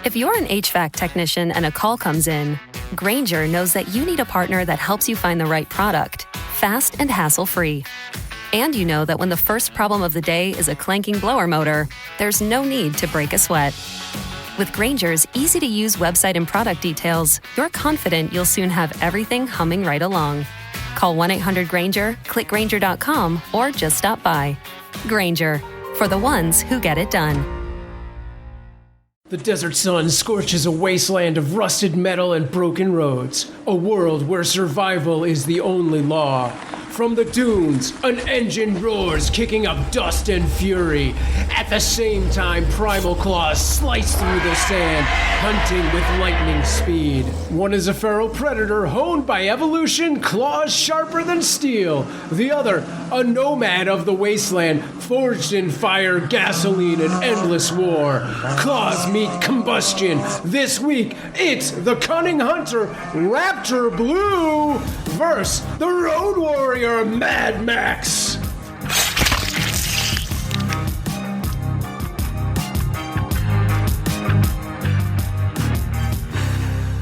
If you're an HVAC technician and a call comes in, Grainger knows that you need a partner that helps you find the right product, fast and hassle-free. And you know that when the first problem of the day is a clanking blower motor, there's no need to break a sweat. With Grainger's easy-to-use website and product details, you're confident you'll soon have everything humming right along. Call 1-800-GRAINGER, click Grainger.com, or just stop by. Grainger, for the ones who get it done. The desert sun scorches a wasteland of rusted metal and broken roads, a world where survival is the only law. From the dunes, an engine roars, kicking up dust and fury. At the same time, primal claws slice through the sand, hunting with lightning speed. One is a feral predator honed by evolution, claws sharper than steel. The other, a nomad of the wasteland, forged in fire, gasoline, and endless war. Claws meet combustion. This week, it's the cunning hunter, Raptor Blue, versus the road warrior, Mad Max.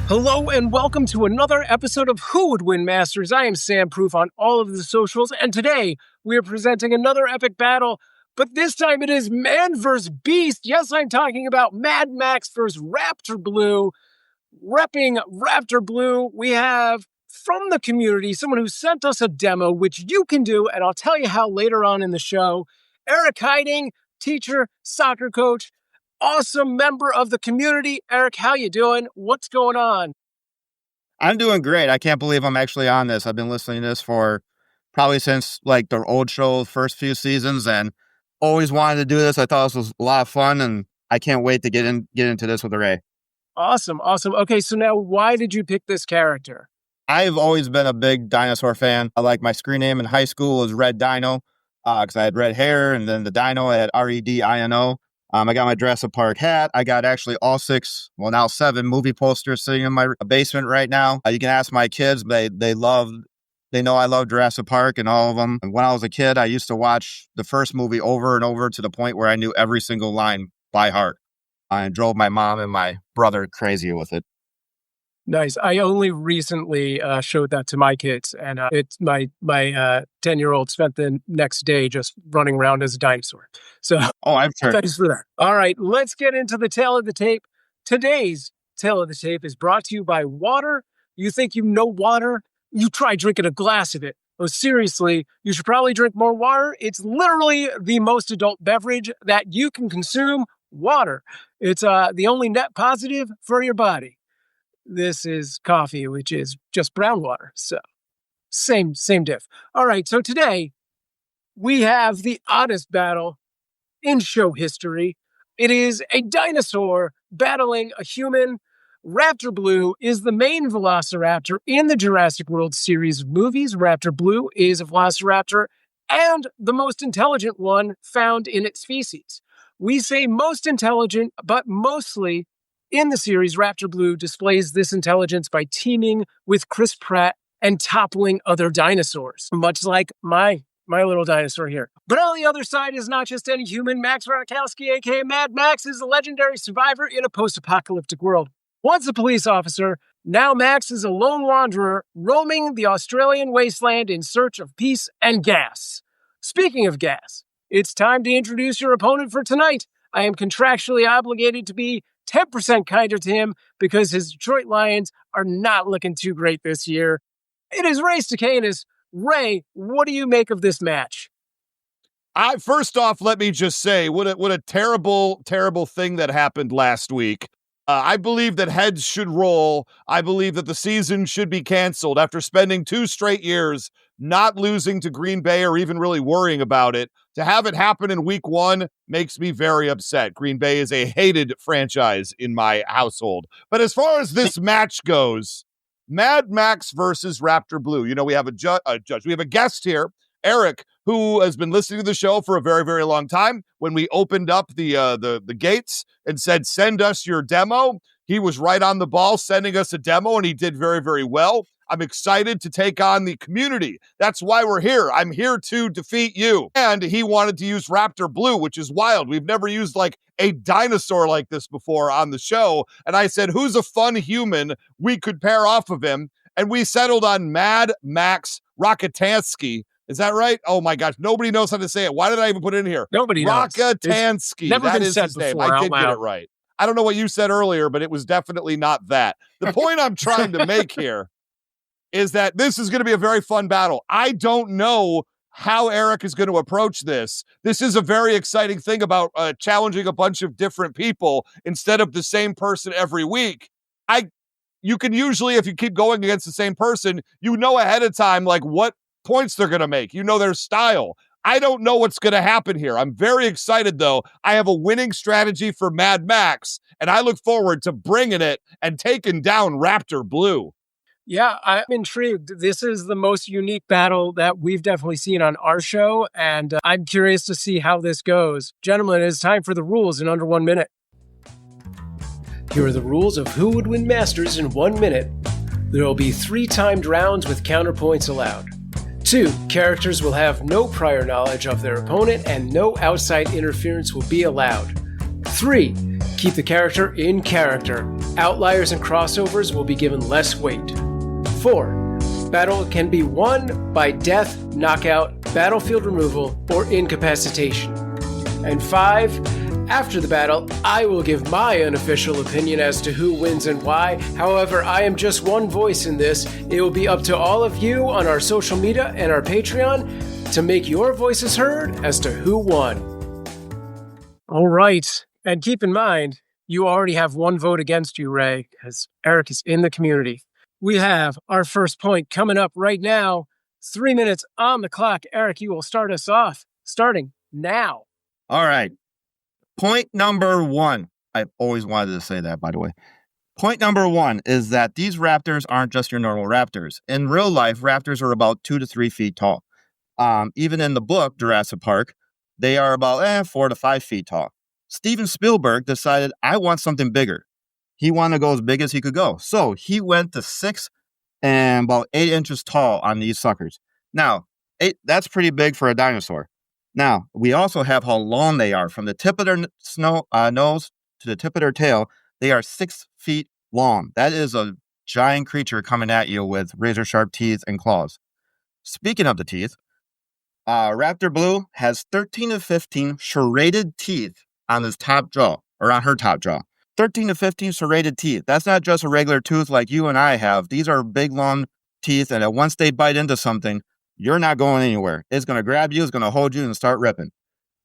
Hello and welcome to another episode of Who Would Win Masters. I am Sam Proof on all of the socials, and today we are presenting another epic battle, but this time it is man versus beast. Yes, I'm talking about Mad Max versus Raptor Blue. Repping Raptor Blue, we have from the community someone who sent us a demo, which you can do, and I'll tell you how later on in the show. Eric Heiding, teacher, soccer coach, awesome member of the community. Eric, how you doing? What's going on? I'm doing great. I can't believe I'm actually on this. I've been listening to this for probably since like the old show, first few seasons, and always wanted to do this. I thought this was a lot of fun, and I can't wait to get into this with Ray. Awesome. Okay, so now why did you pick this character? I've always been a big dinosaur fan. My screen name in high school was Red Dino because I had red hair, and then the dino, I had Redino. I got my Jurassic Park hat. I got actually all 6, well now 7 movie posters sitting in my basement right now. You can ask my kids, they know I love Jurassic Park and all of them. And when I was a kid, I used to watch the first movie over and over to the point where I knew every single line by heart. I drove my mom and my brother crazy with it. Nice. I only recently showed that to my kids, and it's my 10-year-old spent the next day just running around as a dinosaur. So, I've heard. Thanks for that. All right, let's get into the tale of the tape. Today's tale of the tape is brought to you by water. You think you know water? You try drinking a glass of it. Oh, seriously, you should probably drink more water. It's literally the most adult beverage that you can consume. Water. It's the only net positive for your body. This is coffee, which is just brown water. So same diff. All right. So today we have the oddest battle in show history. It is a dinosaur battling a human. Raptor Blue is the main velociraptor in the Jurassic World series of movies. Raptor Blue is a velociraptor and the most intelligent one found in its species. We say most intelligent, but mostly in the series, Raptor Blue displays this intelligence by teaming with Chris Pratt and toppling other dinosaurs, much like my little dinosaur here. But on the other side is not just any human. Max Radkowski, aka Mad Max, is a legendary survivor in a post-apocalyptic world. Once a police officer, now Max is a lone wanderer roaming the Australian wasteland in search of peace and gas. Speaking of gas, it's time to introduce your opponent for tonight. I am contractually obligated to be 10% kinder to him because his Detroit Lions are not looking too great this year. It is Ray Stakenas. Ray, what do you make of this match? First off, let me just say, what a terrible, terrible thing that happened last week. I believe that heads should roll. I believe that the season should be canceled after spending 2 straight years not losing to Green Bay or even really worrying about it. To have it happen in week 1 makes me very upset. Green Bay is a hated franchise in my household. But as far as this match goes, Mad Max versus Raptor Blue. You know, we have a judge. We have a guest here, Eric, who has been listening to the show for a very, very long time. When we opened up the gates and said, send us your demo, he was right on the ball sending us a demo, and he did very, very well. I'm excited to take on the community. That's why we're here. I'm here to defeat you. And he wanted to use Raptor Blue, which is wild. We've never used like a dinosaur like this before on the show. And I said, who's a fun human we could pair off of him? And we settled on Mad Max Rockatansky. Is that right? Oh my gosh, nobody knows how to say it. Why did I even put it in here? Nobody knows. Rockatansky. Never That been is said his name. before I out did get loud. it right. I don't know what you said earlier, but it was definitely not that. The point I'm trying to make here is that this is going to be a very fun battle. I don't know how Eric is going to approach this. This is a very exciting thing about challenging a bunch of different people instead of the same person every week. You can usually, if you keep going against the same person, you know ahead of time, like what points they're going to make. You know their style. I don't know what's going to happen here. I'm very excited, though. I have a winning strategy for Mad Max, and I look forward to bringing it and taking down Raptor Blue. Yeah, I'm intrigued. This is the most unique battle that we've definitely seen on our show, and I'm curious to see how this goes. Gentlemen, it's time for the rules in under 1 minute. Here are the rules of who would win Masters in 1 minute. There will be 3 timed rounds with counterpoints allowed. 2, characters will have no prior knowledge of their opponent and no outside interference will be allowed. 3, keep the character in character. Outliers and crossovers will be given less weight. 4, battle can be won by death, knockout, battlefield removal, or incapacitation. And 5, after the battle, I will give my unofficial opinion as to who wins and why. However, I am just one voice in this. It will be up to all of you on our social media and our Patreon to make your voices heard as to who won. All right. And keep in mind, you already have 1 vote against you, Ray, because Eric is in the community. We have our first point coming up right now. 3 minutes on the clock. Eric, you will start us off, starting now. All right. Point number 1. I've always wanted to say that, by the way. Point number 1 is that these raptors aren't just your normal raptors. In real life, raptors are about 2 to 3 feet tall. Even in the book, Jurassic Park, they are about 4 to 5 feet tall. Steven Spielberg decided, I want something bigger. He wanted to go as big as he could go. So he went to 6 and about 8 inches tall on these suckers. Now, that's pretty big for a dinosaur. Now, we also have how long they are. From the tip of their nose to the tip of their tail, they are 6 feet long. That is a giant creature coming at you with razor-sharp teeth and claws. Speaking of the teeth, Raptor Blue has 13 to 15 serrated teeth on his top jaw, or on her top jaw. 13 to 15 serrated teeth. That's not just a regular tooth like you and I have. These are big, long teeth, and once they bite into something, you're not going anywhere. It's going to grab you, it's going to hold you, and start ripping.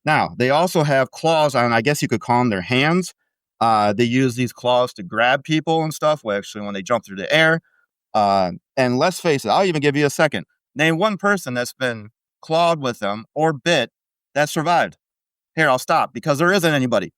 Now, they also have claws on, I guess you could call them their hands. They use these claws to grab people and stuff, well, actually, when they jump through the air. And let's face it, I'll even give you a second. Name one person that's been clawed with them or bit that survived. Here, I'll stop, because there isn't anybody.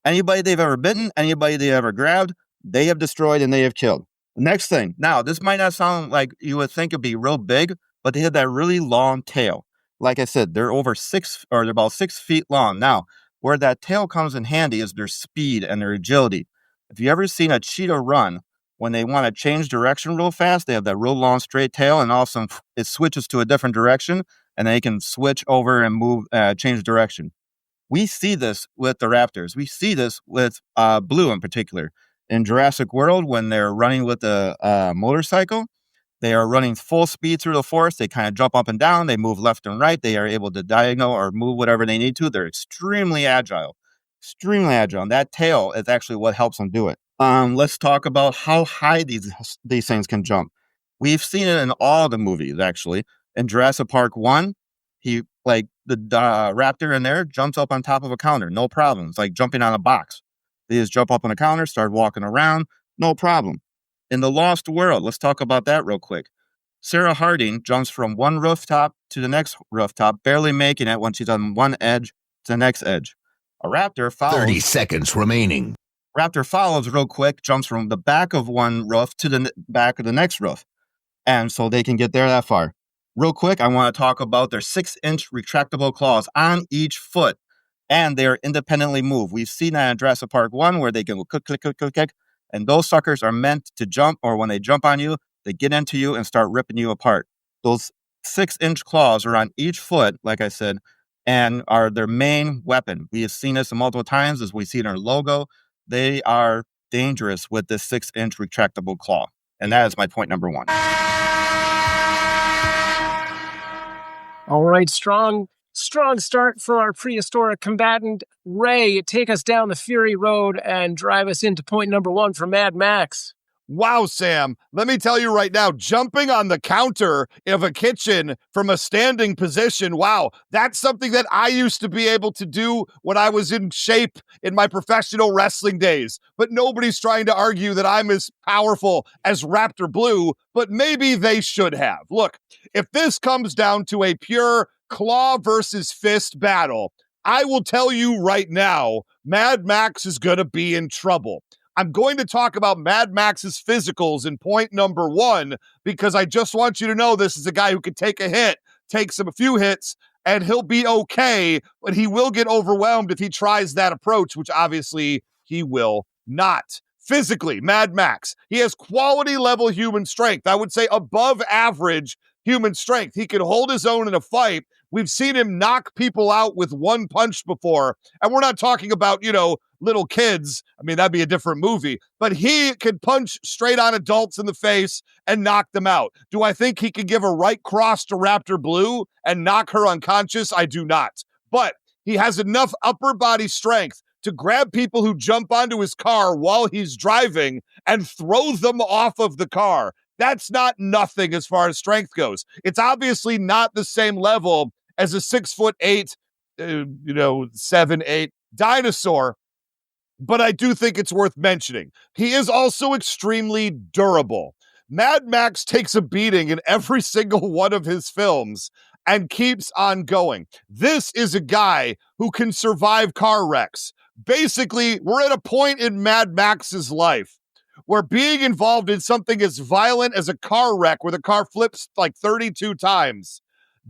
Anybody they've ever bitten, anybody they ever grabbed, they have destroyed and they have killed. Next thing. Now, this might not sound like you would think it'd be real big, but they have that really long tail. Like I said, they're over 6, or they're about 6 feet long. Now, where that tail comes in handy is their speed and their agility. If you ever seen a cheetah run, when they want to change direction real fast, they have that real long straight tail, and all of a sudden it switches to a different direction, and they can switch over and move, change direction. We see this with the raptors. We see this with Blue in particular. In Jurassic World, when they're running with a motorcycle, they are running full speed through the forest. They kind of jump up and down. They move left and right. They are able to diagonal or move whatever they need to. They're extremely agile. Extremely agile. And that tail is actually what helps them do it. Let's talk about how high these things can jump. We've seen it in all the movies, actually. In Jurassic Park 1, the raptor in there jumps up on top of a counter. No problem. It's like jumping on a box. They just jump up on a counter, start walking around. No problem. In The Lost World, let's talk about that real quick. Sarah Harding jumps from one rooftop to the next rooftop, barely making it when she's on one edge to the next edge. A raptor follows. 30 seconds remaining. Raptor follows real quick, jumps from the back of one roof to the back of the next roof. And so they can get there that far. Real quick, I want to talk about their 6-inch retractable claws on each foot. And they are independently moved. We've seen that in Jurassic Park 1 where they can go click, click, click, click, click. And those suckers are meant to jump, or when they jump on you, they get into you and start ripping you apart. Those 6-inch claws are on each foot, like I said, and are their main weapon. We have seen this multiple times as we see in our logo. They are dangerous with this 6-inch retractable claw. And that is my point number 1. All right, strong start for our prehistoric combatant. Ray, take us down the Fury Road and drive us into point number 1 for Mad Max. Wow, Sam, let me tell you right now, jumping on the counter of a kitchen from a standing position, wow, that's something that I used to be able to do when I was in shape in my professional wrestling days. But nobody's trying to argue that I'm as powerful as Raptor Blue, but maybe they should have. Look, if this comes down to a pure claw versus fist battle, I will tell you right now, Mad Max is going to be in trouble. I'm going to talk about Mad Max's physicals in point number 1 because I just want you to know this is a guy who can take a hit, takes him a few hits, and he'll be okay, but he will get overwhelmed if he tries that approach, which obviously he will not. Physically, Mad Max, he has quality level human strength. I would say above average human strength. He can hold his own in a fight. We've seen him knock people out with one punch before. And we're not talking about, little kids. I mean, that'd be a different movie. But he can punch straight on adults in the face and knock them out. Do I think he can give a right cross to Raptor Blue and knock her unconscious? I do not. But he has enough upper body strength to grab people who jump onto his car while he's driving and throw them off of the car. That's not nothing as far as strength goes. It's obviously not the same level as a 6'8", 7'8" dinosaur, but I do think it's worth mentioning. He is also extremely durable. Mad Max takes a beating in every single one of his films and keeps on going. This is a guy who can survive car wrecks. Basically, we're at a point in Mad Max's life where being involved in something as violent as a car wreck where the car flips like 32 times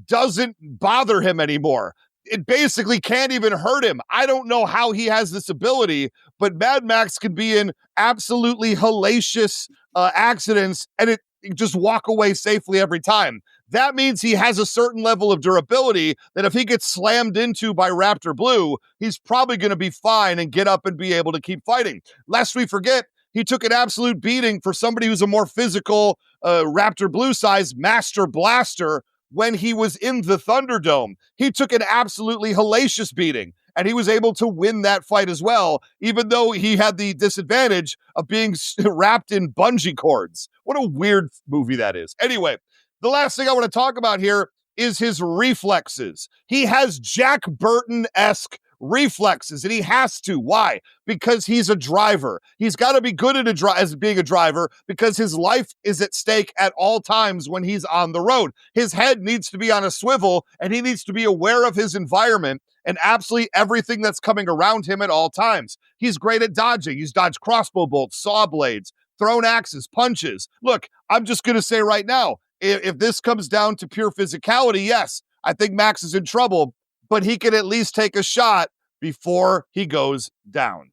doesn't bother him anymore. It basically can't even hurt him. I don't know how he has this ability, but Mad Max can be in absolutely hellacious accidents and it just walk away safely every time. That means he has a certain level of durability that if he gets slammed into by Raptor Blue, he's probably going to be fine and get up and be able to keep fighting. Lest we forget, he took an absolute beating for somebody who's a more physical Raptor Blue size Master Blaster when he was in the Thunderdome. He took an absolutely hellacious beating, and he was able to win that fight as well, even though he had the disadvantage of being wrapped in bungee cords. What a weird movie that is. Anyway, the last thing I want to talk about here is his reflexes. He has Jack Burton-esque reflexes, and he has to. Why? Because he's a driver. He's got to be good at as being a driver because his life is at stake at all times when he's on the road. His head needs to be on a swivel, and he needs to be aware of his environment and absolutely everything that's coming around him at all times. He's great at dodging. He's dodged crossbow bolts, saw blades, thrown axes, punches. Look, I'm just going to say right now, if this comes down to pure physicality, yes, I think Max is in trouble, but he can at least take a shot before he goes down.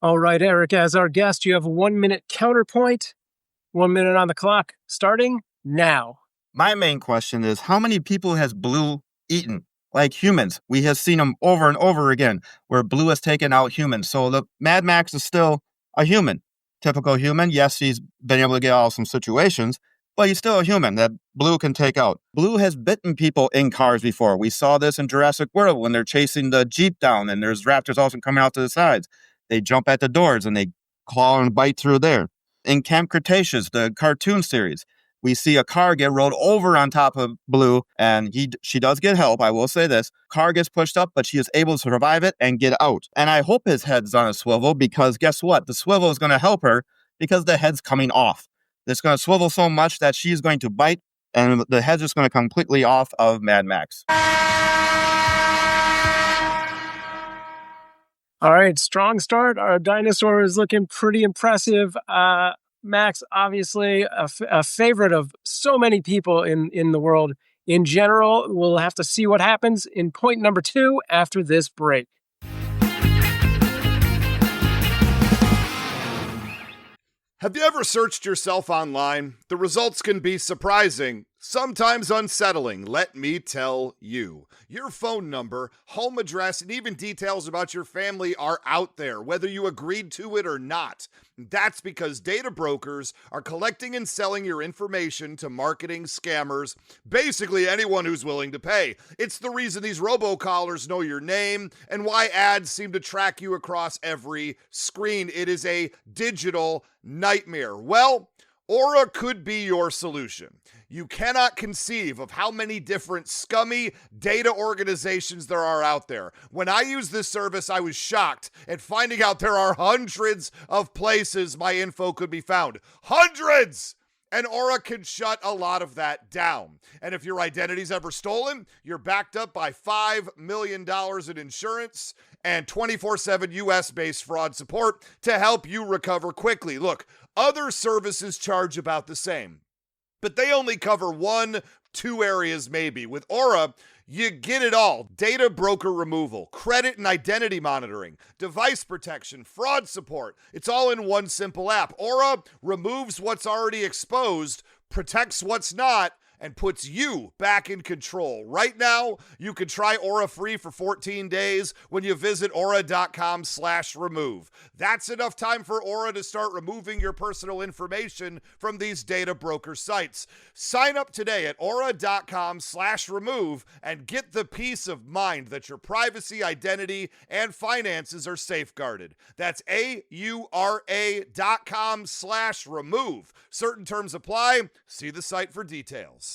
All right, Eric, as our guest, you have a 1-minute counterpoint. 1 minute on the clock, starting now. My main question is, how many people has Blue eaten? Like humans, we have seen them over and over again where Blue has taken out humans. So the Mad Max is still a human. Typical human. Yes, he's been able to get out of some situations, but he's still a human that Blue can take out. Blue has bitten people in cars before. We saw this in Jurassic World when they're chasing the Jeep down and there's raptors also coming out to the sides. They jump at the doors and they claw and bite through there. In Camp Cretaceous, the cartoon series, we see a car get rolled over on top of Blue, and she does get help, I will say this. Car gets pushed up, but she is able to survive it and get out. And I hope his head's on a swivel because guess what? The swivel is going to help her because the head's coming off. It's going to swivel so much that she's going to bite, and the head's just going to completely off of Mad Max. All right, strong start. Our dinosaur is looking pretty impressive. Max, obviously a favorite of so many people in the world in general. We'll have to see what happens in point number 2 after this break. Have you ever searched yourself online? The results can be surprising, Sometimes unsettling, let me tell you. Your phone number, home address, and even details about your family are out there, whether you agreed to it or not. That's because data brokers are collecting and selling your information to marketing scammers, basically anyone who's willing to pay. It's the reason these robocallers know your name and why ads seem to track you across every screen. It is a digital nightmare. Well, Aura could be your solution. You cannot conceive of how many different scummy data organizations there are out there. When I used this service, I was shocked at finding out there are hundreds of places my info could be found. Hundreds! And Aura can shut a lot of that down. And if your identity's ever stolen, you're backed up by $5 million in insurance and 24/7 US-based fraud support to help you recover quickly. Look, other services charge about the same, but they only cover 1-2 areas maybe. With Aura, you get it all. Data broker removal, credit and identity monitoring, device protection, fraud support. It's all in one simple app. Aura removes what's already exposed, protects what's not, and puts you back in control. Right now, you can try Aura free for 14 days when you visit aura.com/remove. That's enough time for Aura to start removing your personal information from these data broker sites. Sign up today at aura.com/remove and get the peace of mind that your privacy, identity, and finances are safeguarded. That's aura.com/remove. Certain terms apply. See the site for details.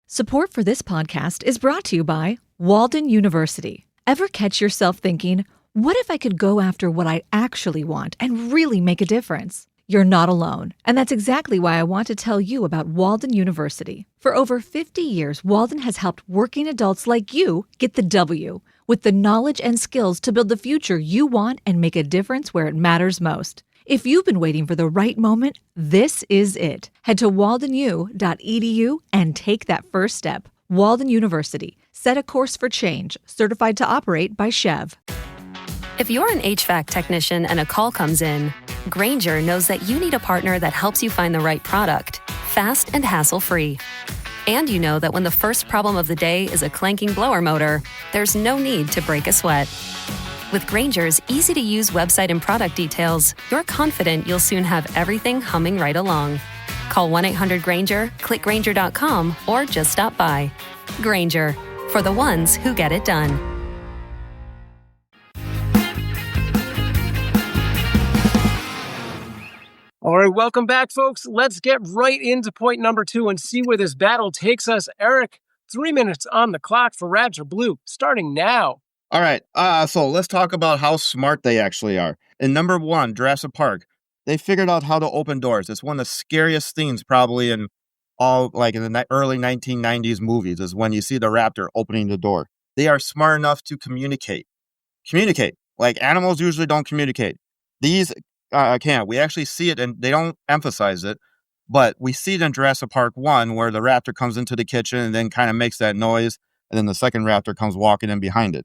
Support for this podcast is brought to you by Walden University. Ever catch yourself thinking, what if I could go after what I actually want and really make a difference? You're not alone, and that's exactly why I want to tell you about Walden University. For over 50 years, Walden has helped working adults like you get the W, with the knowledge and skills to build the future you want and make a difference where it matters most. If you've been waiting for the right moment, this is it. Head to waldenu.edu and take that first step. Walden University. Set a course for change. Certified to operate by Chev. If you're an HVAC technician and a call comes in, Grainger knows that you need a partner that helps you find the right product, fast and hassle-free. And you know that when the first problem of the day is a clanking blower motor, there's no need to break a sweat. With Grainger's easy-to-use website and product details, you're confident you'll soon have everything humming right along. Call 1-800-GRAINGER, click Grainger.com, or just stop by. Grainger, for the ones who get it done. All right, welcome back, folks. Let's get right into point number 2 and see where this battle takes us. Eric, 3 minutes on the clock for Raptor Blue, starting now. All right, so let's talk about how smart they actually are. In number 1, Jurassic Park, they figured out how to open doors. It's one of the scariest things probably in all, like in the early 1990s movies, is when you see the raptor opening the door. They are smart enough to communicate. Like animals usually don't communicate. These can't. We actually see it, and they don't emphasize it, but we see it in Jurassic Park 1 where the raptor comes into the kitchen and then kind of makes that noise, and then the second raptor comes walking in behind it.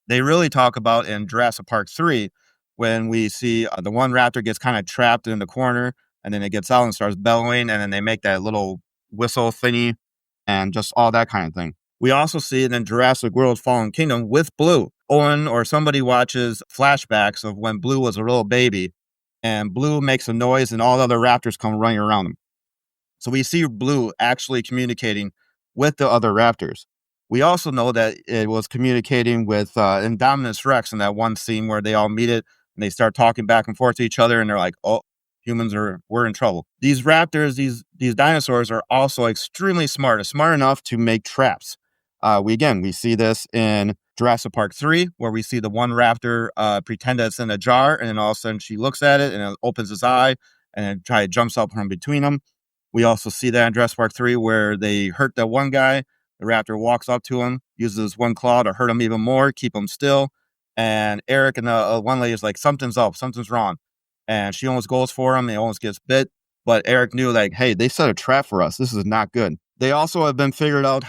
They really talk about in Jurassic Park 3 when we see the one raptor gets kind of trapped in the corner, and then it gets out and starts bellowing, and then they make that little whistle thingy and just all that kind of thing. We also see it in Jurassic World Fallen Kingdom with Blue. Owen or somebody watches flashbacks of when Blue was a little baby, and Blue makes a noise and all the other raptors come running around him. So we see Blue actually communicating with the other raptors. We also know that it was communicating with Indominus Rex in that one scene where they all meet it and they start talking back and forth to each other, and they're like, oh, we're in trouble. These raptors, these dinosaurs are also extremely smart enough to make traps. We see this in Jurassic Park 3, where we see the one raptor pretend that it's in a jar, and then all of a sudden she looks at it and it opens its eye and it jumps up from between them. We also see that in Jurassic Park 3 where they hurt that one guy. The raptor walks up to him, uses one claw to hurt him even more, keep him still. And Eric and the one lady is like, something's up, something's wrong. And she almost goes for him. He almost gets bit. But Eric knew, like, hey, they set a trap for us. This is not good. They also have been figured out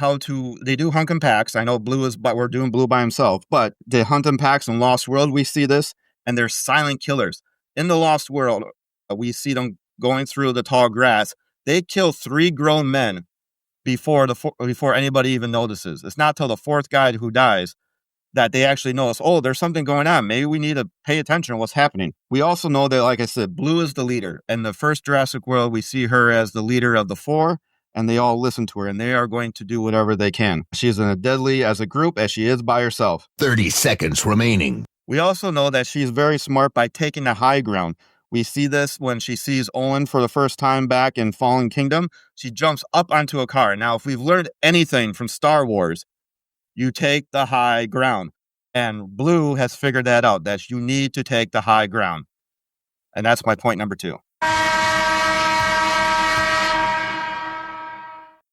they do hunt in packs. I know we're doing Blue by himself, but they hunt in packs in Lost World. We see this, and they're silent killers. In the Lost World, we see them going through the tall grass. They kill 3 grown men before anybody even notices. It's not till the fourth guy who dies that they actually notice, oh, there's something going on. Maybe we need to pay attention to what's happening. We also know that, like I said, Blue is the leader. In the first Jurassic World, we see her as the leader of the four, and they all listen to her, and they are going to do whatever they can. She's as deadly as a group as she is by herself. 30 seconds remaining. We also know that she's very smart by taking the high ground. We see this when she sees Owen for the first time back in Fallen Kingdom. She jumps up onto a car. Now, if we've learned anything from Star Wars, you take the high ground. And Blue has figured that out, that you need to take the high ground. And that's my point number 2.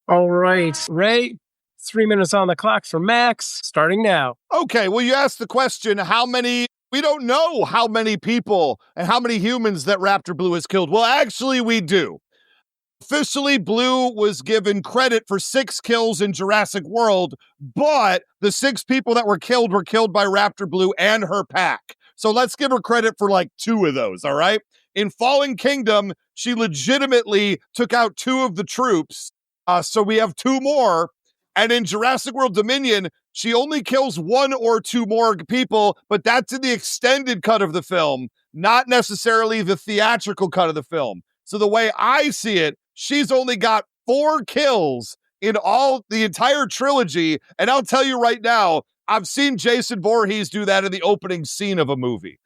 All right, Ray, 3 minutes on the clock for Max, starting now. Okay, well, you asked the question, we don't know how many people and how many humans that Raptor Blue has killed. Well, actually, we do. Officially, Blue was given credit for 6 kills in Jurassic World, but the 6 people that were killed by Raptor Blue and her pack. So let's give her credit for like 2 of those, all right? In Fallen Kingdom, she legitimately took out 2 of the troops, so we have 2 more. And in Jurassic World Dominion, she only kills 1 or 2 more people, but that's in the extended cut of the film, not necessarily the theatrical cut of the film. So the way I see it, she's only got 4 kills in the entire trilogy. And I'll tell you right now, I've seen Jason Voorhees do that in the opening scene of a movie.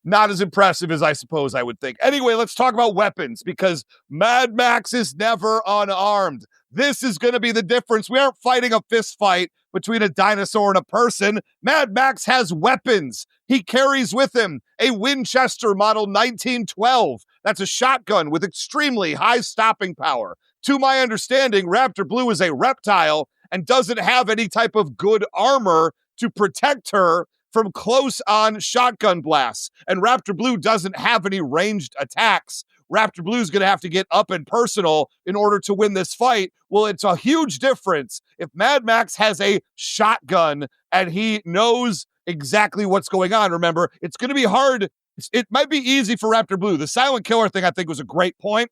Not as impressive as I suppose I would think. Anyway, let's talk about weapons, because Mad Max is never unarmed. This is going to be the difference. We aren't fighting a fist fight between a dinosaur and a person. Mad Max has weapons. He carries with him a Winchester model 1912. That's a shotgun with extremely high stopping power. To my understanding, Raptor Blue is a reptile and doesn't have any type of good armor to protect her from close-on shotgun blasts. And Raptor Blue doesn't have any ranged attacks. Raptor Blue's going to have to get up and personal in order to win this fight. Well, it's a huge difference if Mad Max has a shotgun and he knows exactly what's going on. Remember, it's going to be hard. It might be easy for Raptor Blue. The silent killer thing, I think, was a great point.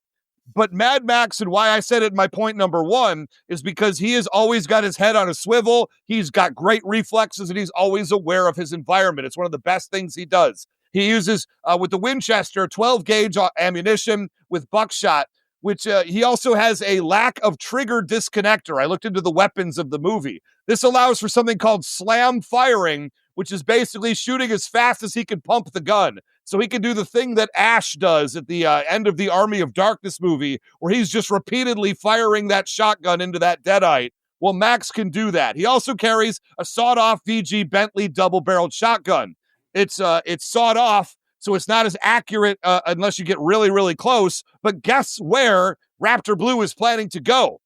But Mad Max, and why I said it in my point number 1, is because he has always got his head on a swivel. He's got great reflexes, and he's always aware of his environment. It's one of the best things he does. He uses, with the Winchester, 12-gauge ammunition with buckshot, which he also has a lack of trigger disconnector. I looked into the weapons of the movie. This allows for something called slam firing, which is basically shooting as fast as he can pump the gun. So he can do the thing that Ash does at the end of the Army of Darkness movie, where he's just repeatedly firing that shotgun into that deadite. Well, Max can do that. He also carries a sawed-off VG Bentley double-barreled shotgun. It's sawed off, so it's not as accurate unless you get really, really close. But guess where Raptor Blue is planning to go?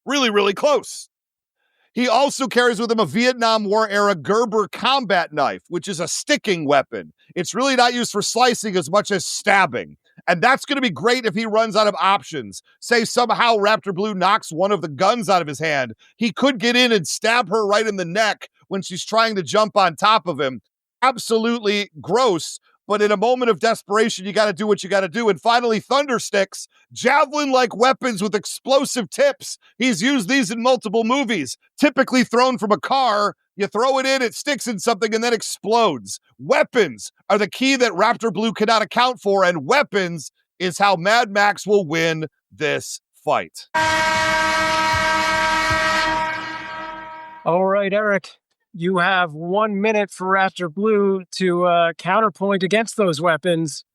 Really, really close. He also carries with him a Vietnam War-era Gerber combat knife, which is a sticking weapon. It's really not used for slicing as much as stabbing. And that's going to be great if he runs out of options. Say somehow Raptor Blue knocks one of the guns out of his hand. He could get in and stab her right in the neck when she's trying to jump on top of him. Absolutely gross. But in a moment of desperation, you got to do what you got to do. And finally, thunder sticks, javelin-like weapons with explosive tips. He's used these in multiple movies, typically thrown from a car. You throw it in, it sticks in something, and then explodes. Weapons are the key that Raptor Blue cannot account for, and weapons is how Mad Max will win this fight. All right, Eric. You have 1 minute for Raptor Blue to counterpoint against those weapons,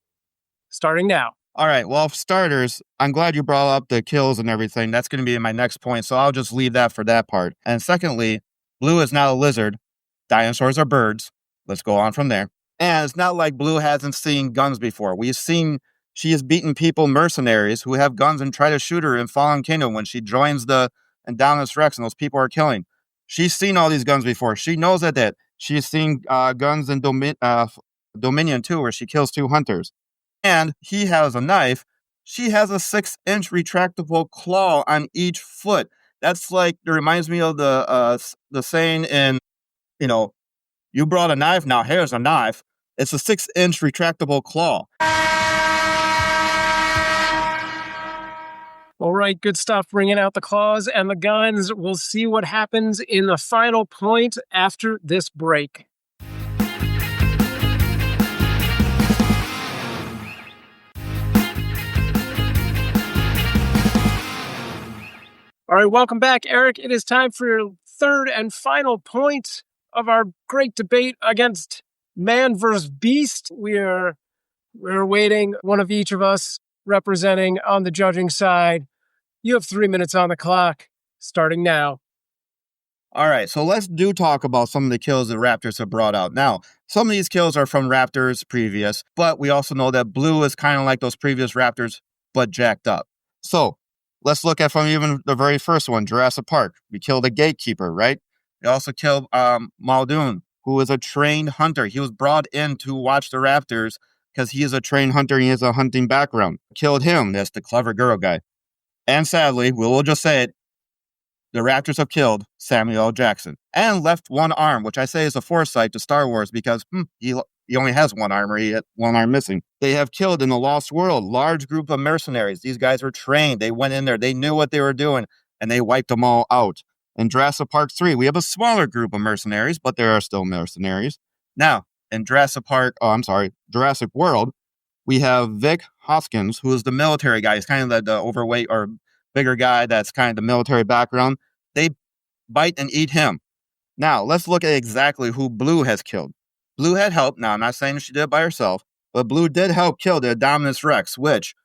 starting now. All right. Well, for starters, I'm glad you brought up the kills and everything. That's going to be my next point, so I'll just leave that for that part. And secondly, Blue is not a lizard. Dinosaurs are birds. Let's go on from there. And it's not like Blue hasn't seen guns before. We've seen she has beaten people, mercenaries, who have guns and try to shoot her in Fallen Kingdom when she joins the Indominus Rex and those people are killing. She's seen all these guns before. She knows that. She's seen guns in Dominion too, where she kills 2 hunters. And he has a knife. She has a 6-inch retractable claw on each foot. That's like, it reminds me of the saying in, you brought a knife, now here's a knife. It's a 6-inch retractable claw. All right, good stuff. Bringing out the claws and the guns. We'll see what happens in the final point after this break. All right, welcome back, Eric. It is time for your third and final point of our great debate against man versus beast. We're waiting, one of each of us representing on the judging side. You have 3 minutes on the clock, starting now. All right, so let's talk about some of the kills the Raptors have brought out. Now, some of these kills are from Raptors previous, but we also know that Blue is kind of like those previous Raptors, but jacked up. So let's look at from even the very first one, Jurassic Park. We killed a gatekeeper, right? We also killed Muldoon, who is a trained hunter. He was brought in to watch the Raptors because he is a trained hunter and he has a hunting background. Killed him. That's the clever girl guy. And sadly, we will just say it, the Raptors have killed Samuel L. Jackson and left one arm, which I say is a foresight to Star Wars because he only has one arm or he had one arm missing. They have killed in the Lost World, large group of mercenaries. These guys were trained. They went in there. They knew what they were doing and they wiped them all out. In Jurassic Park 3, we have a smaller group of mercenaries, but there are still mercenaries. Now, in Jurassic World, we have Vic Hoskins, who is the military guy. He's kind of the overweight or bigger guy that's kind of the military background. They bite and eat him. Now, let's look at exactly who Blue has killed. Blue had help. Now, I'm not saying she did it by herself, but Blue did help kill the Indominus Rex, which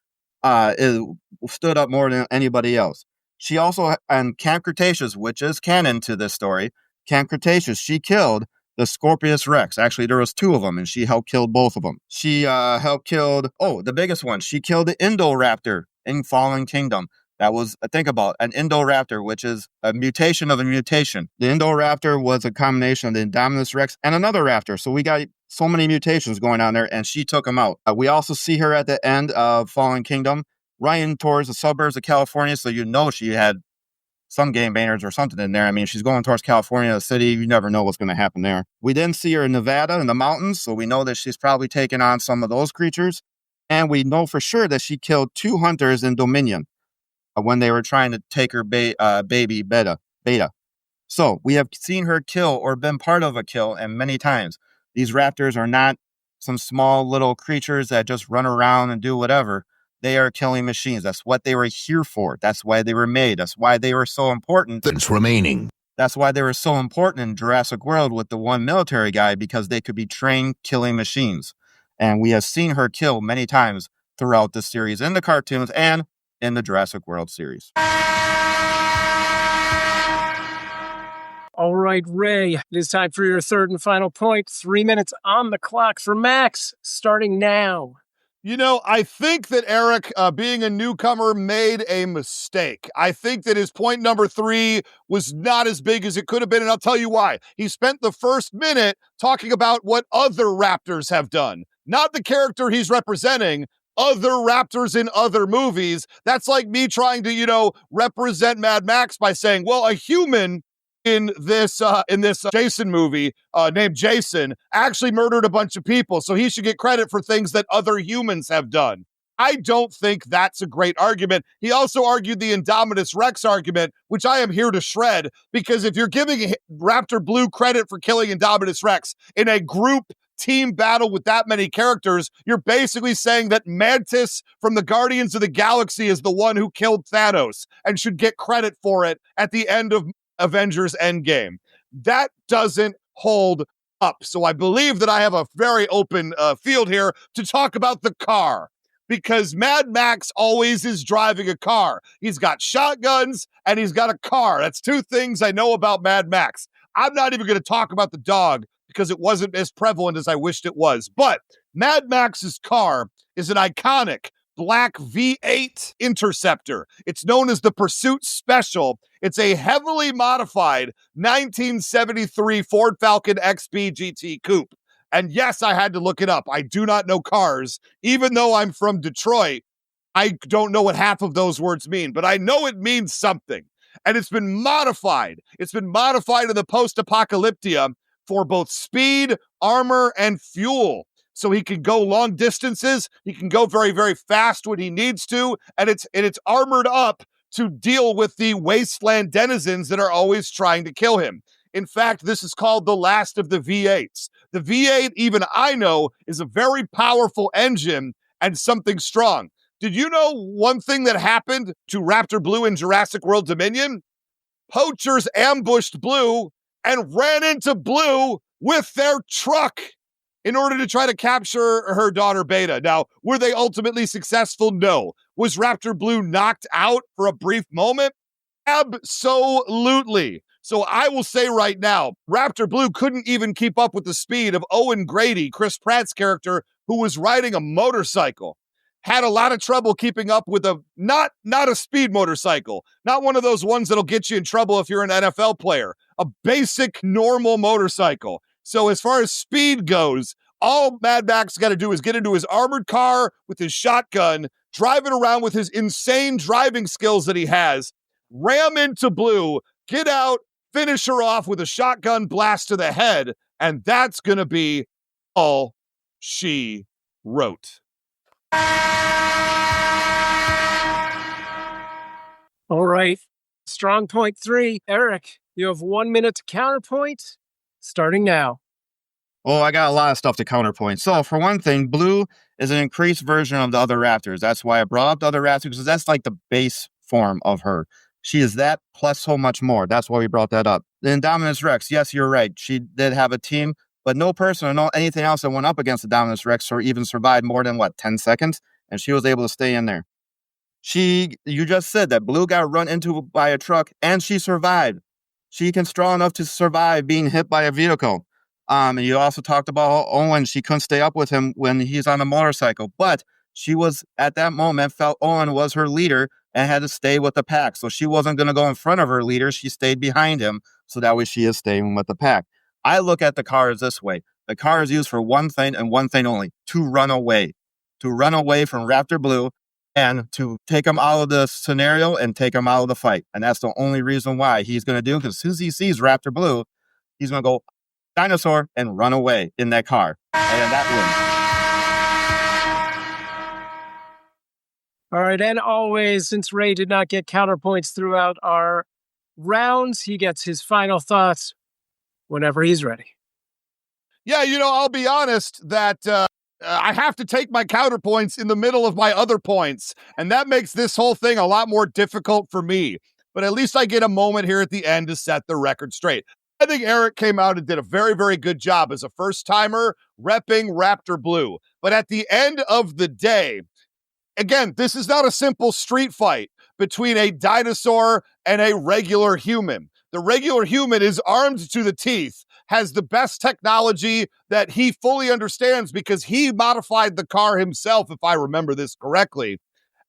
stood up more than anybody else. She also, and Camp Cretaceous, which is canon to this story, Camp Cretaceous, she killed the Scorpius Rex. Actually, there was two of them, and she helped kill both of them. She helped killed, the biggest one. She killed the Indoraptor in Fallen Kingdom. That was, think about, an Indoraptor, which is a mutation of a mutation. The Indoraptor was a combination of the Indominus Rex and another raptor. So we got so many mutations going on there, and she took them out. We also see her at the end of Fallen Kingdom, running towards the suburbs of California. So you know she had some game bangers or something in there. I mean, she's going towards California, the city. You never know what's going to happen there. We then see her in Nevada in the mountains. So we know that she's probably taken on some of those creatures. And we know for sure that she killed 2 hunters in Dominion when they were trying to take her baby Beta. So we have seen her kill or been part of a kill, and many times. These raptors are not some small little creatures that just run around and do whatever. They are killing machines. That's what they were here for. That's why they were made. That's why they were so important. That's why they were so important in Jurassic World with the one military guy, because they could be trained killing machines. And we have seen her kill many times throughout the series, in the cartoons and in the Jurassic World series. All right, Ray, it is time for your third and final point. 3 minutes on the clock for Max, starting now. You know, I think that Eric, being a newcomer, made a mistake. I think that his point number 3 was not as big as it could have been, and I'll tell you why. He spent the first minute talking about what other Raptors have done, not the character he's representing, other Raptors in other movies. That's like me trying to, represent Mad Max by saying, well, a human in this Jason movie named Jason actually murdered a bunch of people, so he should get credit for things that other humans have done. I don't think that's a great argument. He also argued the Indominus Rex argument, which I am here to shred, because if you're giving Raptor Blue credit for killing Indominus Rex in a group team battle with that many characters, you're basically saying that Mantis from the Guardians of the Galaxy is the one who killed Thanos and should get credit for it at the end of Avengers Endgame. That doesn't hold up. So I believe that I have a very open field here to talk about the car, because Mad Max always is driving a car. He's got shotguns and he's got a car. That's 2 things I know about Mad Max. I'm not even going to talk about the dog because it wasn't as prevalent as I wished it was. But Mad Max's car is an iconic black V8 Interceptor. It's known as the Pursuit Special. It's a heavily modified 1973 Ford Falcon XB GT Coupe. And yes, I had to look it up. I do not know cars. Even though I'm from Detroit, I don't know what half of those words mean, but I know it means something. And it's been modified. It's been modified in the post-apocalyptia for both speed, armor, and fuel. so he can go long distances. He can go very, very fast when he needs to, and it's armored up to deal with the wasteland denizens that are always trying to kill him. In fact, this is called the last of the V8s. The V8, even I know, is a very powerful engine and something strong. Did you know one thing that happened to Raptor Blue in Jurassic World Dominion? Poachers ambushed Blue and ran into Blue with their truck in order to try to capture her daughter Beta. Now, were they ultimately successful? No. Was Raptor Blue knocked out for a brief moment? Absolutely. So I will say right now, Raptor Blue couldn't even keep up with the speed of Owen Grady, Chris Pratt's character, who was riding a motorcycle. Had a lot of trouble keeping up with a not a speed motorcycle, not one of those ones that'll get you in trouble if you're an NFL player, a basic normal motorcycle. So as far as speed goes, all Mad Max got to do is get into his armored car with his shotgun, drive it around with his insane driving skills that he has, ram into Blue, get out, finish her off with a shotgun blast to the head, and that's going to be all she wrote. All right. Strong point 3. Eric, you have 1 minute to counterpoint, starting now. Oh, I got a lot of stuff to counterpoint. So, for one thing, Blue is an increased version of the other Raptors. That's why I brought up the other Raptors, because that's like the base form of her. She is that plus so much more. That's why we brought that up. The Indominus Rex, yes, you're right. She did have a team, but no person or no anything else that went up against the Indominus Rex or even survived more than, 10 seconds? And she was able to stay in there. You just said that Blue got run into by a truck and she survived. She can strong enough to survive being hit by a vehicle. And you also talked about Owen. She couldn't stay up with him when he's on a motorcycle, but she was at that moment felt Owen was her leader and had to stay with the pack. So she wasn't going to go in front of her leader. She stayed behind him. So that way she is staying with the pack. I look at the car as this way. The car is used for one thing and one thing only, to run away. To run away from Raptor Blue and to take him out of the scenario and take him out of the fight. And that's the only reason why he's going to do it, because as soon as he sees Raptor Blue, he's going to go dinosaur and run away in that car. And that wins. All right, and always, since Ray did not get counterpoints throughout our rounds, he gets his final thoughts whenever he's ready. Yeah, I'll be honest that I have to take my counterpoints in the middle of my other points, and that makes this whole thing a lot more difficult for me. But at least I get a moment here at the end to set the record straight. I think Eric came out and did a very, very good job as a first-timer repping Raptor Blue. But at the end of the day, again, this is not a simple street fight between a dinosaur and a regular human. The regular human is armed to the teeth, has the best technology that he fully understands because he modified the car himself, if I remember this correctly.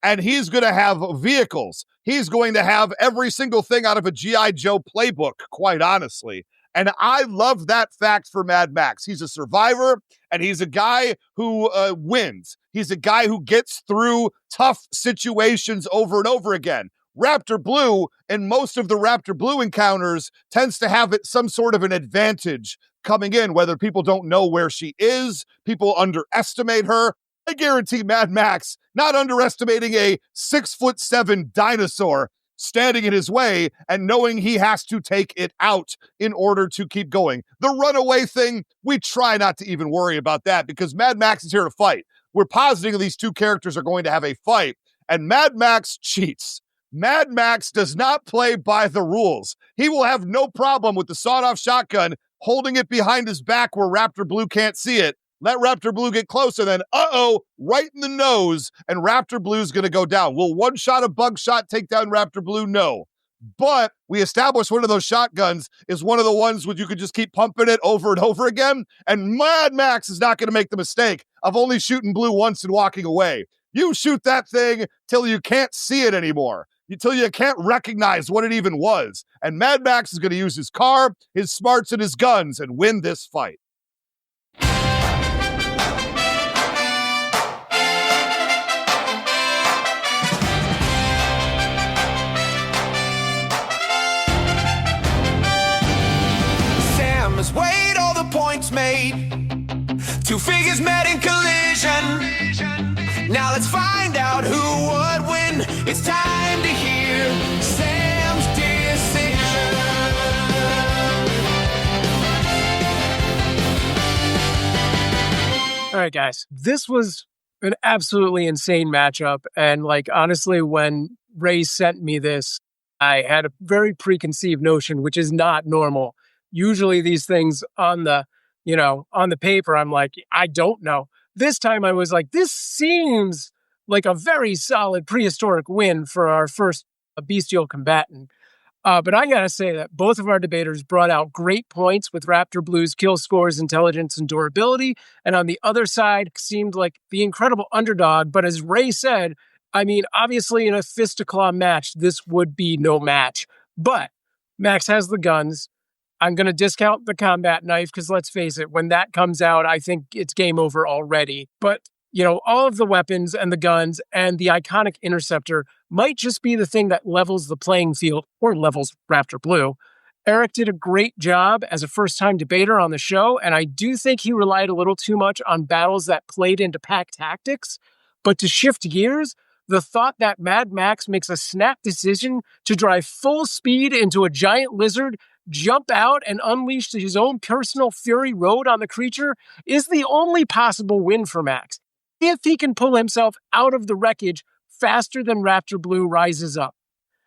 And he's going to have vehicles. He's going to have every single thing out of a G.I. Joe playbook, quite honestly. And I love that fact for Mad Max. He's a survivor, and he's a guy who wins. He's a guy who gets through tough situations over and over again. Raptor Blue, in most of the Raptor Blue encounters, tends to have some sort of an advantage coming in, whether people don't know where she is, people underestimate her. I guarantee Mad Max not underestimating a 6'7" dinosaur standing in his way and knowing he has to take it out in order to keep going. The runaway thing, we try not to even worry about that because Mad Max is here to fight. We're positing these two characters are going to have a fight, and Mad Max cheats. Mad Max does not play by the rules. He will have no problem with the sawed-off shotgun, holding it behind his back where Raptor Blue can't see it. Let Raptor Blue get closer, then, right in the nose, and Raptor Blue's going to go down. Will one shot of Bugshot take down Raptor Blue? No. But we established one of those shotguns is one of the ones where you could just keep pumping it over and over again, and Mad Max is not going to make the mistake of only shooting Blue once and walking away. You shoot that thing till you can't see it anymore, until you can't recognize what it even was. And Mad Max is going to use his car, his smarts, and his guns and win this fight. Sam has weighed all the points made, Two figures met in collision. Now let's find out who would win. It's time to hear Sam's decision. All right, guys. This was an absolutely insane matchup. And like, honestly, when Ray sent me this, I had a very preconceived notion, which is not normal. Usually these things on the, on the paper, I'm like, I don't know. This time I was like, this seems like a very solid prehistoric win for our first bestial combatant. But I gotta say that both of our debaters brought out great points with Raptor Blue's kill scores, intelligence, and durability. And on the other side, seemed like the incredible underdog. But as Ray said, I mean, obviously in a fist-to-claw match, this would be no match. But Max has the guns. I'm going to discount the combat knife because let's face it, when that comes out, I think it's game over already. But, all of the weapons and the guns and the iconic interceptor might just be the thing that levels the playing field or levels Raptor Blue. Eric did a great job as a first-time debater on the show, and I do think he relied a little too much on battles that played into pack tactics. But to shift gears, the thought that Mad Max makes a snap decision to drive full speed into a giant lizard, jump out, and unleash his own personal fury road on the creature is the only possible win for Max, if he can pull himself out of the wreckage faster than Raptor Blue rises up.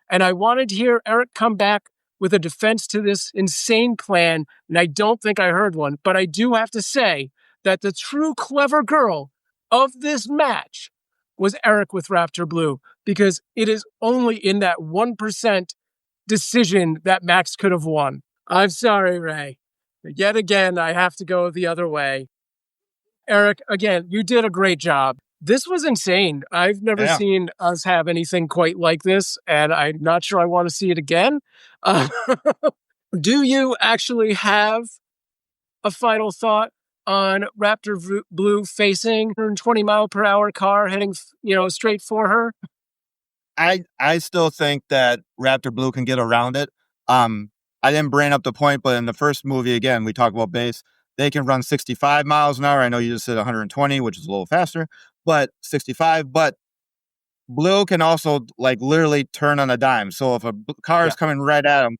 And I wanted to hear Eric come back with a defense to this insane plan, and I don't think I heard one, but I do have to say that the true clever girl of this match was Eric with Raptor Blue, because it is only in that 1% decision that Max could have won. I'm sorry, Ray. Yet again, I have to go the other way. Eric, again, you did a great job. This was insane. I've never seen us have anything quite like this, and I'm not sure I want to see it again. Do you actually have a final thought on Raptor Blue facing 120 mile per hour car heading, straight for her? I still think that Raptor Blue can get around it. I didn't bring up the point, but in the first movie, again, we talk about base. They can run 65 miles an hour. I know you just said 120, which is a little faster, but 65. But Blue can also literally turn on a dime. So if a car is coming right at him,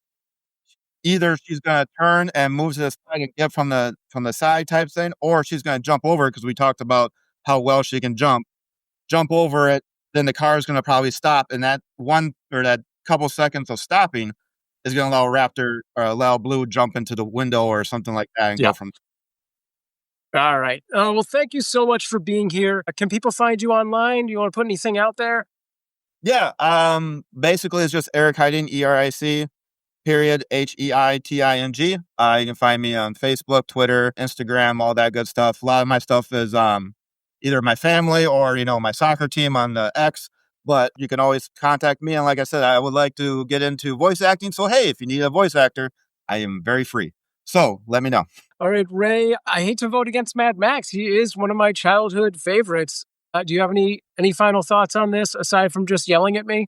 either she's going to turn and move to the side and get from the side type thing, or she's going to jump over it because we talked about how well she can jump over it. Then the car is going to probably stop, and that couple seconds of stopping is going to allow Blue jump into the window or something like that and go from. All right. Well, thank you so much for being here. Can people find you online? Do you want to put anything out there? Yeah. Basically, it's just Eric Heiting, ERIC, HEITING. You can find me on Facebook, Twitter, Instagram, all that good stuff. A lot of my stuff is either my family or, my soccer team on the X. But you can always contact me. And like I said, I would like to get into voice acting. So, hey, if you need a voice actor, I am very free. So let me know. All right, Ray, I hate to vote against Mad Max. He is one of my childhood favorites. Do you have any final thoughts on this aside from just yelling at me?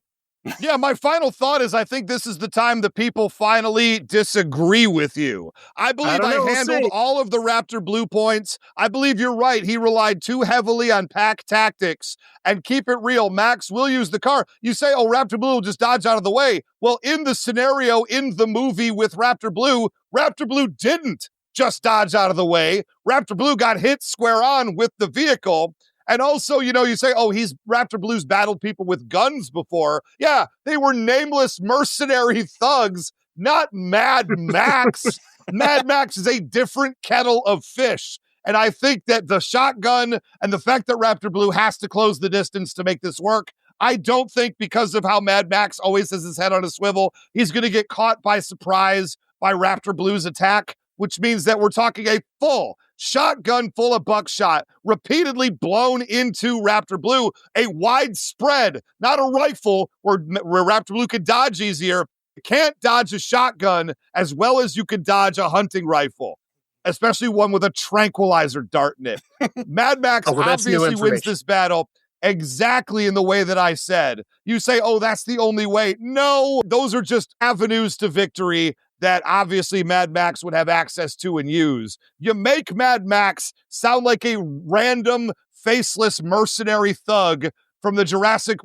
Yeah, my final thought is I think this is the time the people finally disagree with you. I believe I handled all of the Raptor Blue points. I believe you're right. He relied too heavily on pack tactics. And keep it real, Max will use the car. You say, Raptor Blue will just dodge out of the way. Well, in the scenario in the movie with Raptor Blue didn't just dodge out of the way. Raptor Blue got hit square on with the vehicle. And also, you say, Raptor Blue's battled people with guns before. Yeah, they were nameless mercenary thugs, not Mad Max. Mad Max is a different kettle of fish. And I think that the shotgun and the fact that Raptor Blue has to close the distance to make this work, I don't think because of how Mad Max always has his head on a swivel, he's going to get caught by surprise by Raptor Blue's attack, which means that we're talking a full shotgun full of buckshot repeatedly blown into Raptor Blue, a widespread, not a rifle where Raptor Blue could dodge easier. You can't dodge a shotgun as well as you could dodge a hunting rifle, especially one with a tranquilizer dart in it. Mad Max obviously wins this battle exactly in the way that I said. You say, that's the only way. No, those are just avenues to victory. that obviously Mad Max would have access to and use. You make Mad Max sound like a random, faceless mercenary thug from the Jurassic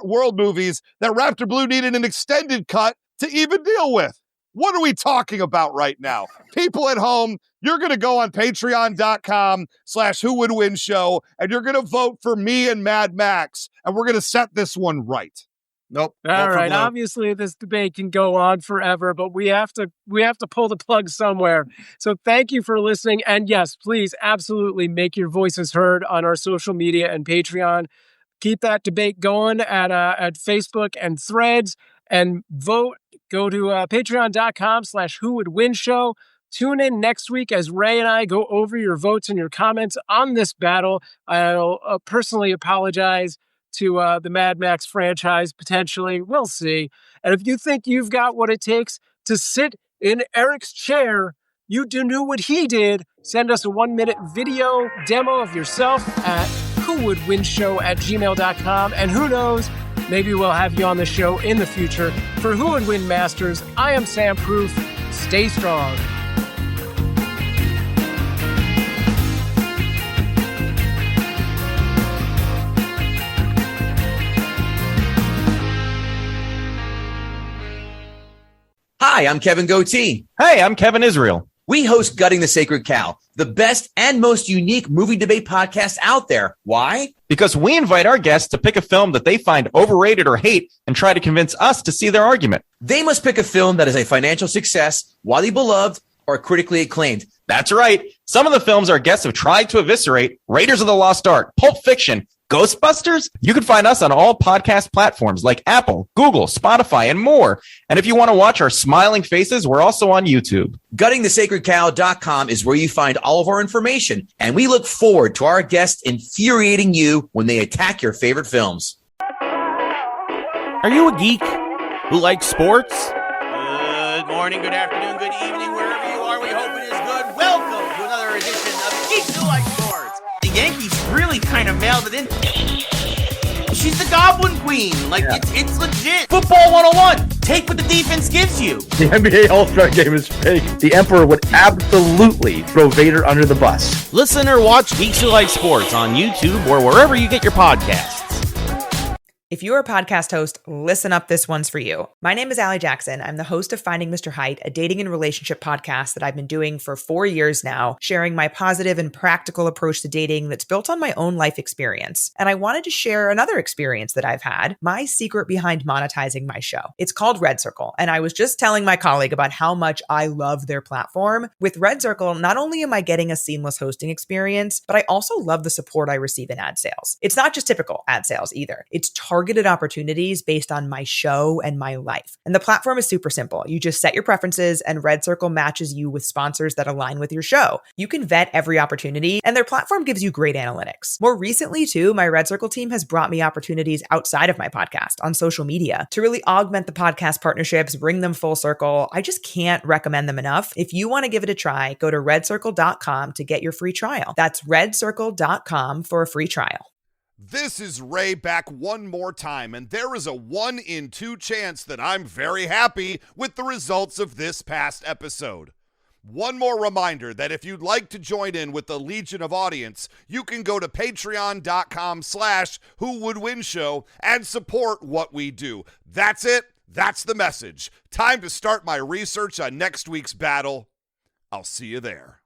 World movies that Raptor Blue needed an extended cut to even deal with. What are we talking about right now? People at home, you're going to go on patreon.com/whowouldwin-show, and you're going to vote for me and Mad Max, and we're going to set this one right. Nope. All right. Obviously, this debate can go on forever, but we have to pull the plug somewhere. So thank you for listening. And yes, please absolutely make your voices heard on our social media and Patreon. Keep that debate going at Facebook and Threads, and vote. Go to patreon.com/whowouldwin-show. Tune in next week as Ray and I go over your votes and your comments on this battle. I'll personally apologize to the Mad Max franchise, potentially. We'll see. And if you think you've got what it takes to sit in Eric's chair, you do what he did, send us a 1-minute video demo of yourself at whowouldwinshow@gmail.com. And who knows, maybe we'll have you on the show in the future. For Who Would Win Masters, I am Sam Proof. Stay strong. Hi, I'm Kevin Goatee. Hey, I'm Kevin Israel. We host Gutting the Sacred Cow, the best and most unique movie debate podcast out there. Why? Because we invite our guests to pick a film that they find overrated or hate and try to convince us to see their argument. They must pick a film that is a financial success, widely beloved, or critically acclaimed. That's right. Some of the films our guests have tried to eviscerate: Raiders of the Lost Ark, Pulp Fiction, Ghostbusters. You can find us on all podcast platforms like Apple, Google, Spotify, and more. And if you want to watch our smiling faces, we're also on YouTube. GuttingTheSacredCow.com is where you find all of our information, and we look forward to our guests infuriating you when they attack your favorite films. Are you a geek who likes sports? Good morning, good afternoon, good evening, wherever you are. We hope it is good. Welcome to another edition of Geeks Who Like Sports. The Yankees really kind of mailed it in. She's the Goblin Queen. It's legit. Football 101. Take what the defense gives you. The NBA All-Star Game is fake. The Emperor would absolutely throw Vader under the bus. Listen or watch Geeks Who Like Sports on YouTube or wherever you get your podcasts. If you're a podcast host, listen up, this one's for you. My name is Allie Jackson. I'm the host of Finding Mr. Height, a dating and relationship podcast that I've been doing for 4 years now, sharing my positive and practical approach to dating that's built on my own life experience. And I wanted to share another experience that I've had, my secret behind monetizing my show. It's called Red Circle, and I was just telling my colleague about how much I love their platform. With Red Circle, not only am I getting a seamless hosting experience, but I also love the support I receive in ad sales. It's not just typical ad sales either. It's targeted opportunities based on my show and my life. And the platform is super simple. You just set your preferences and Red Circle matches you with sponsors that align with your show. You can vet every opportunity and their platform gives you great analytics. More recently too, my Red Circle team has brought me opportunities outside of my podcast on social media to really augment the podcast partnerships, bring them full circle. I just can't recommend them enough. If you want to give it a try, go to redcircle.com to get your free trial. That's redcircle.com for a free trial. This is Ray back one more time, and there is a 1 in 2 chance that I'm very happy with the results of this past episode. One more reminder that if you'd like to join in with the Legion of Audience, you can go to patreon.com/whowouldwinshow and support what we do. That's it. That's the message. Time to start my research on next week's battle. I'll see you there.